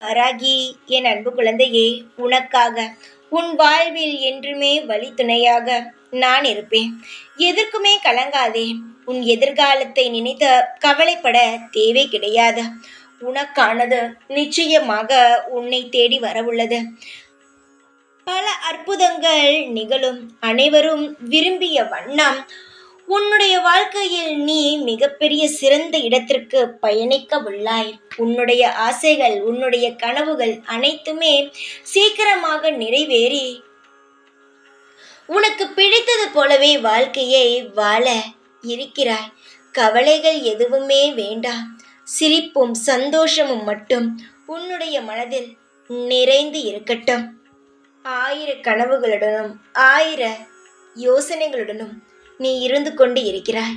வாராகி, என் அன்பு குழந்தையே, உனக்காக உன் வாழ்வில் என்றுமே வழித்துணையாக நான் இருப்பேன். எதற்குமே கலங்காதே. உன் எதிர்காலத்தை நினைத்து கவலைப்பட தேவை கிடையாது. உனக்கானது நிச்சயமாக உன்னை தேடி வரவுள்ளது. பல அற்புதங்கள் நிகழும். அனைவரும் விரும்பிய வண்ணம் உன்னுடைய வாழ்க்கையில் நீ மிகப்பெரிய சிறந்த இடத்திற்கு பயணிக்க உள்ளாய். உன்னுடைய ஆசைகள், உன்னுடைய கனவுகள் அனைத்துமே சீக்கிரமாக நிறைவேறி உனக்கு பிடித்தது போலவே வாழ்க்கையை வாழ இருக்கிறாய். கவலைகள் எதுவுமே வேண்டாம். சிரிப்பும் சந்தோஷமும் மட்டும் உன்னுடைய மனதில் நிறைந்து இருக்கட்டும். 1000 கனவுகளுடனும் 1000 யோசனைகளுடனும் நீ இருந்து கொண்டு இருக்கிறாய்.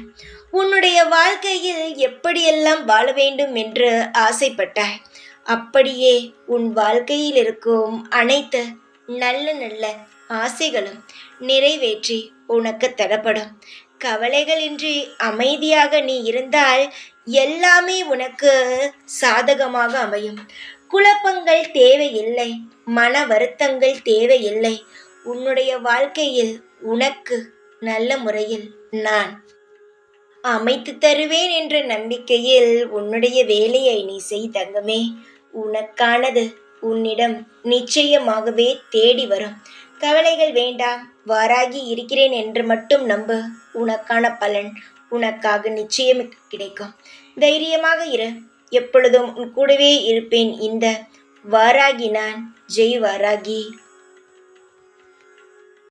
உன்னுடைய வாழ்க்கையில் எப்படியெல்லாம் வாழ வேண்டும் என்று ஆசைப்பட்டாய், அப்படியே உன் வாழ்க்கையில் இருக்கும் அனைத்து நல்ல நல்ல ஆசைகளும் நிறைவேற்றி உனக்கு தரப்படும். கவலைகளின்றி அமைதியாக நீ இருந்தால் எல்லாமே உனக்கு சாதகமாக அமையும். குழப்பங்கள் தேவையில்லை. மன வருத்தங்கள் தேவையில்லை. உன்னுடைய வாழ்க்கையில் உனக்கு நல்ல முறையில் நான் அமைத்து தருவேன் என்ற நம்பிக்கையில் உன்னுடைய வேலையை நீ செய் தங்கமே. உனக்கானது உன்னிடம் நிச்சயமாகவே தேடி வரும். கவலைகள் வேண்டாம். வாராகி இருக்கிறேன் என்று மட்டும் நம்பு. உனக்கான பலன் உனக்காக நிச்சயம் கிடைக்கும். தைரியமாக இரு. எப்பொழுதும் உன் கூடவே இருப்பேன். இந்த வாராகி நான். ஜெய் வாராகி.